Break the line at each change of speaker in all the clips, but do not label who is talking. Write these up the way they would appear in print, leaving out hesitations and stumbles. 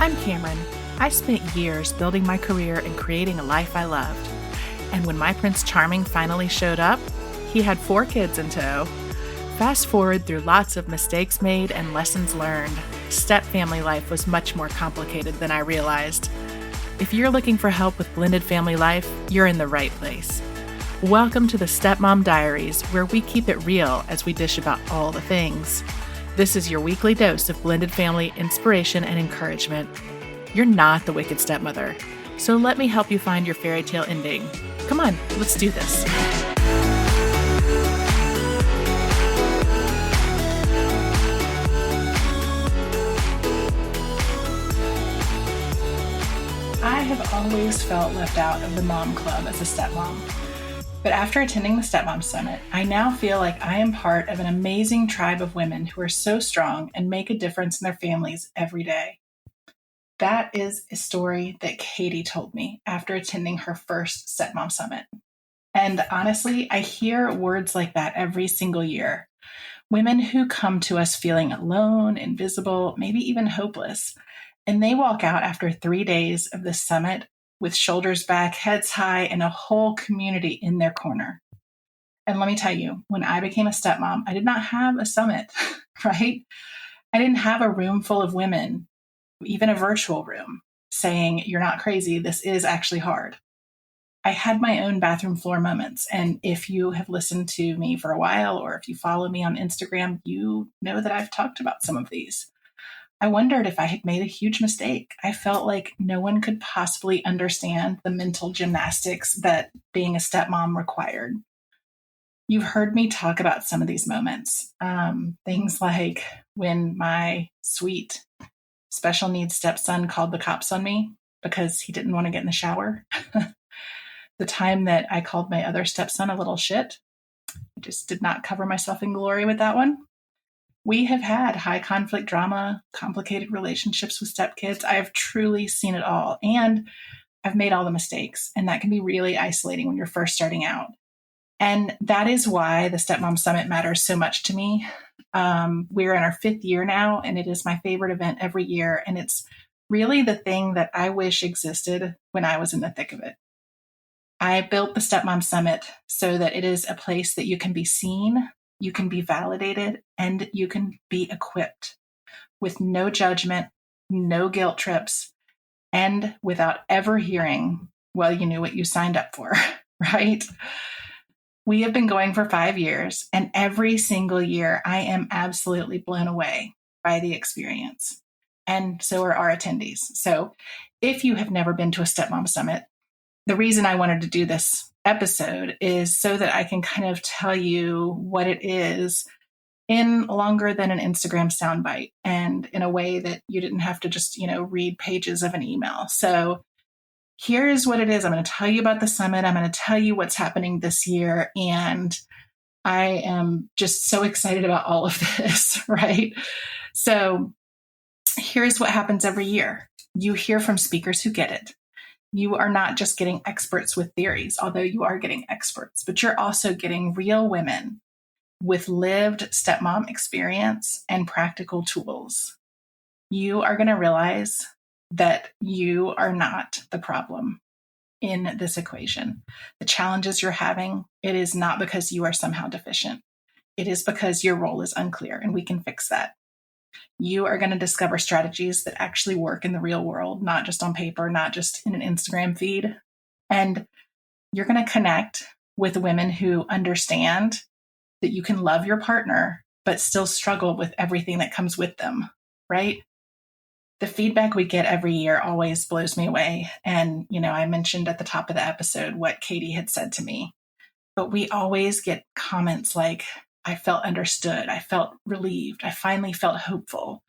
I'm Cameron. I spent years building my career and creating a life I loved. And when my Prince Charming finally showed up, he had 4 kids in tow. Fast forward through lots of mistakes made and lessons learned, step family life was much more complicated than I realized. If you're looking for help with blended family life, you're in the right place. Welcome to the Stepmom Diaries, where we keep it real as we dish about all the things. This is your weekly dose of blended family inspiration and encouragement. You're not the wicked stepmother, so let me help you find your fairy tale ending. Come on, let's do this. I have always felt left out of the mom club as a stepmom. But after attending the Stepmom Summit, I now feel like I am part of an amazing tribe of women who are so strong and make a difference in their families every day. That is a story that Katie told me after attending her first Stepmom Summit. And honestly, I hear words like that every single year. Women who come to us feeling alone, invisible, maybe even hopeless. And they walk out after 3 days of the summit with shoulders back, heads high, and a whole community in their corner. And let me tell you, when I became a stepmom, I did not have a summit, right? I didn't have a room full of women, even a virtual room, saying, "You're not crazy, this is actually hard." I had my own bathroom floor moments. And if you have listened to me for a while, or if you follow me on Instagram, you know that I've talked about some of these. I wondered if I had made a huge mistake. I felt like no one could possibly understand the mental gymnastics that being a stepmom required. You've heard me talk about some of these moments. Things like when my sweet special needs stepson called the cops on me because he didn't want to get in the shower. The time that I called my other stepson a little shit. I just did not cover myself in glory with that one. We have had high conflict drama, complicated relationships with stepkids. I have truly seen it all. And I've made all the mistakes. And that can be really isolating when you're first starting out. And that is why the Stepmom Summit matters so much to me. We're in our 5th year now, and it is my favorite event every year. And it's really the thing that I wish existed when I was in the thick of it. I built the Stepmom Summit so that it is a place that you can be seen, you can be validated, and you can be equipped with no judgment, no guilt trips, and without ever hearing, "Well, you knew what you signed up for," right? We have been going for 5 years, and every single year I am absolutely blown away by the experience. And so are our attendees. So if you have never been to a Stepmom Summit, the reason I wanted to do this episode is so that I can kind of tell you what it is in longer than an Instagram soundbite and in a way that you didn't have to just, read pages of an email. So here's what it is. I'm going to tell you about the summit. I'm going to tell you what's happening this year. And I am just so excited about all of this, right? So here's what happens every year. You hear from speakers who get it. You are not just getting experts with theories, although you are getting experts, but you're also getting real women with lived stepmom experience and practical tools. You are going to realize that you are not the problem in this equation. The challenges you're having, it is not because you are somehow deficient. It is because your role is unclear, and we can fix that. You are going to discover strategies that actually work in the real world, not just on paper, not just in an Instagram feed. And you're going to connect with women who understand that you can love your partner, but still struggle with everything that comes with them, right? The feedback we get every year always blows me away. And, I mentioned at the top of the episode what Katie had said to me, but we always get comments like, "I felt understood. I felt relieved. I finally felt hopeful.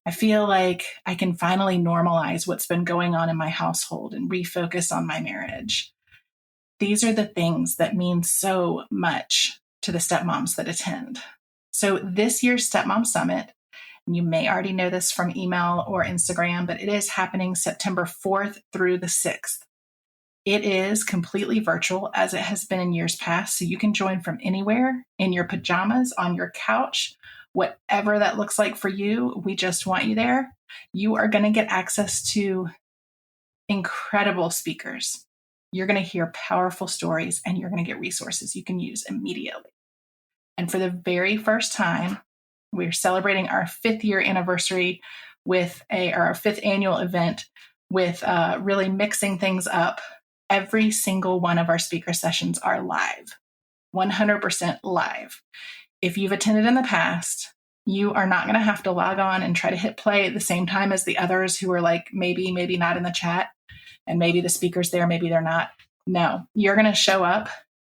I feel like I can finally normalize what's been going on in my household and refocus on my marriage." These are the things that mean so much to the stepmoms that attend. So this year's Stepmom Summit, and you may already know this from email or Instagram, but it is happening September 4th through the 6th. It is completely virtual, as it has been in years past, so you can join from anywhere, in your pajamas, on your couch, whatever that looks like for you. We just want you there. You are going to get access to incredible speakers. You're going to hear powerful stories, and you're going to get resources you can use immediately. And for the very first time, we're celebrating our 5th year anniversary with our 5th annual event with really mixing things up. Every single one of our speaker sessions are live, 100% live. If you've attended in the past, you are not going to have to log on and try to hit play at the same time as the others who are like maybe not in the chat, and maybe the speaker's there, maybe they're not. No, you're going to show up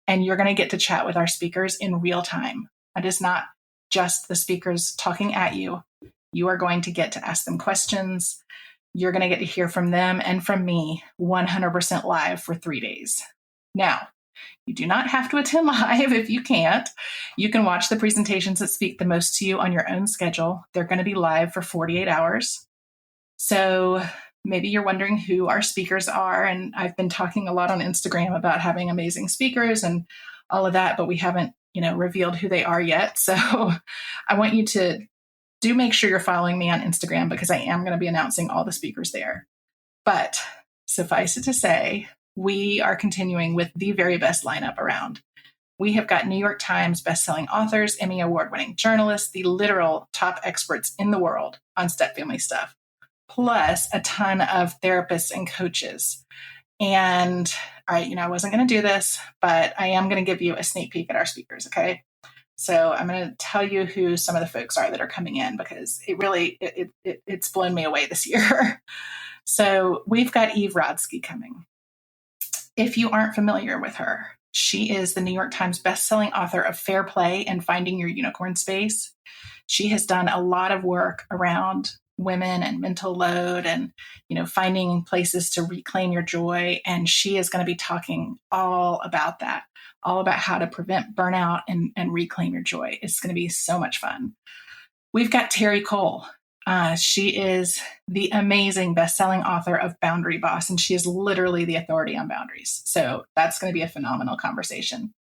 and you're going to get to chat with our speakers in real time. It is not just the speakers talking at you. You are going to get to ask them questions. You're going to get to hear from them and from me 100% live for 3 days. Now, you do not have to attend live if you can't. You can watch the presentations that speak the most to you on your own schedule. They're going to be live for 48 hours. So maybe you're wondering who our speakers are. And I've been talking a lot on Instagram about having amazing speakers and all of that, but we haven't, revealed who they are yet. So I want you to do make sure you're following me on Instagram, because I am going to be announcing all the speakers there. But suffice it to say, we are continuing with the very best lineup around. We have got New York Times bestselling authors, Emmy award-winning journalists, the literal top experts in the world on step family stuff, plus a ton of therapists and coaches. And all right, I wasn't going to do this, but I am going to give you a sneak peek at our speakers, okay? So I'm going to tell you who some of the folks are that are coming in, because it's blown me away this year. So we've got Eve Rodsky coming. If you aren't familiar with her, she is the New York Times bestselling author of Fair Play and Finding Your Unicorn Space. She has done a lot of work around women and mental load and, finding places to reclaim your joy. And she is going to be talking all about that, all about how to prevent burnout and reclaim your joy. It's going to be so much fun. We've got Terry Cole. She is the amazing best-selling author of Boundary Boss, and she is literally the authority on boundaries. So that's going to be a phenomenal conversation.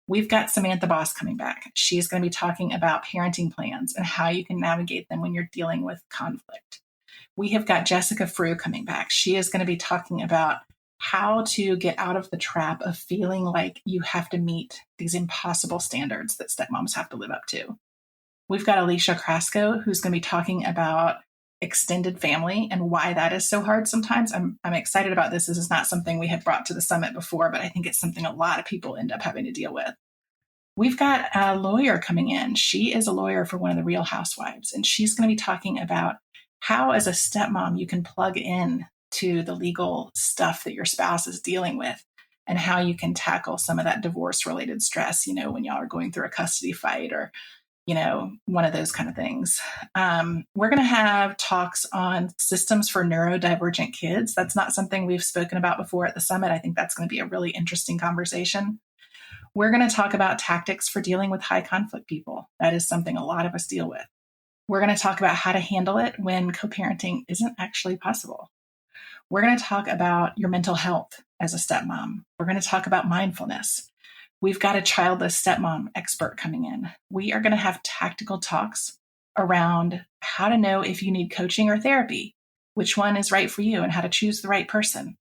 We've got Samantha Boss coming back. She's going to be talking about parenting plans and how you can navigate them when you're dealing with conflict. We have got Jessica Frew coming back. She is going to be talking about how to get out of the trap of feeling like you have to meet these impossible standards that stepmoms have to live up to. We've got Alicia Krasko, who's going to be talking about extended family and why that is so hard sometimes. I'm excited about this. This is not something we had brought to the summit before, but I think it's something a lot of people end up having to deal with. We've got a lawyer coming in. She is a lawyer for one of the Real Housewives, and she's going to be talking about how, as a stepmom, you can plug in to the legal stuff that your spouse is dealing with and how you can tackle some of that divorce-related stress, when y'all are going through a custody fight or one of those kind of things. We're going to have talks on systems for neurodivergent kids. That's not something we've spoken about before at the summit. I think that's going to be a really interesting conversation. We're going to talk about tactics for dealing with high conflict people. That is something a lot of us deal with. We're going to talk about how to handle it when co-parenting isn't actually possible. We're going to talk about your mental health as a stepmom. We're going to talk about mindfulness. We've got a childless stepmom expert coming in. We are going to have tactical talks around how to know if you need coaching or therapy, which one is right for you, and how to choose the right person.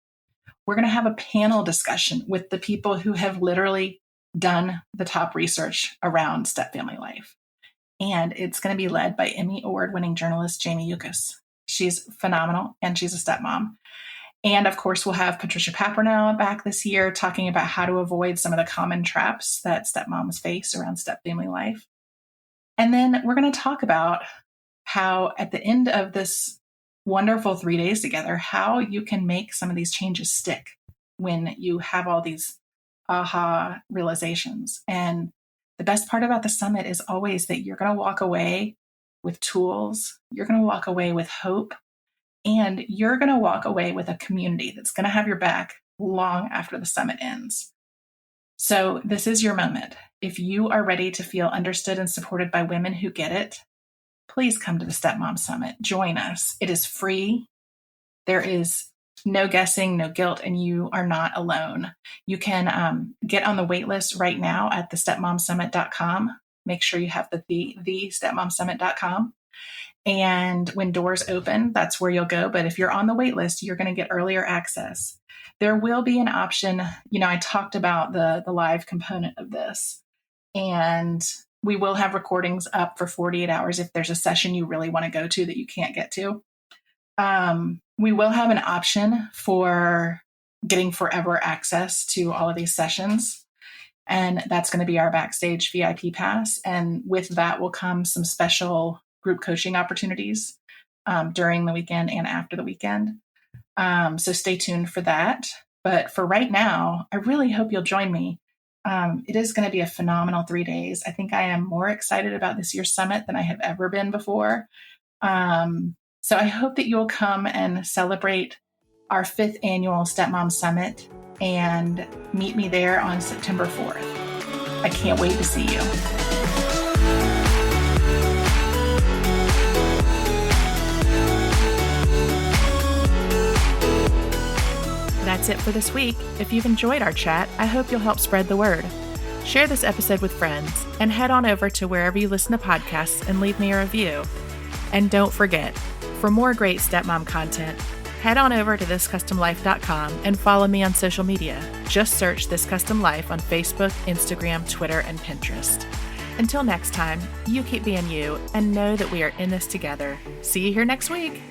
We're going to have a panel discussion with the people who have literally done the top research around stepfamily life. And it's going to be led by Emmy award-winning journalist Jamie Yuccas. She's phenomenal, and she's a stepmom. And of course, we'll have Patricia Papernow back this year talking about how to avoid some of the common traps that stepmoms face around stepfamily life. And then we're going to talk about how at the end of this wonderful 3 days together, how you can make some of these changes stick when you have all these aha realizations. And the best part about the summit is always that you're going to walk away with tools. You're going to walk away with hope. And you're going to walk away with a community that's going to have your back long after the summit ends. So this is your moment. If you are ready to feel understood and supported by women who get it, please come to the Stepmom Summit. Join us. It is free. There is no guessing, no guilt, and you are not alone. You can get on the wait list right now at thestepmomsummit.com. Make sure you have the stepmomsummit.com. And when doors open, that's where you'll go. But if you're on the wait list, you're going to get earlier access. There will be an option. I talked about the live component of this, and we will have recordings up for 48 hours if there's a session you really want to go to that you can't get to. We will have an option for getting forever access to all of these sessions. And that's going to be our backstage VIP pass. And with that will come some special group coaching opportunities during the weekend and after the weekend. So stay tuned for that. But for right now, I really hope you'll join me. It is going to be a phenomenal 3 days. I think I am more excited about this year's summit than I have ever been before. So I hope that you'll come and celebrate our 5th annual Stepmom Summit and meet me there on September 4th. I can't wait to see you. That's it for this week. If you've enjoyed our chat, I hope you'll help spread the word. Share this episode with friends and head on over to wherever you listen to podcasts and leave me a review. And don't forget, for more great stepmom content, head on over to thiscustomlife.com and follow me on social media. Just search This Custom Life on Facebook, Instagram, Twitter, and Pinterest. Until next time, you keep being you and know that we are in this together. See you here next week.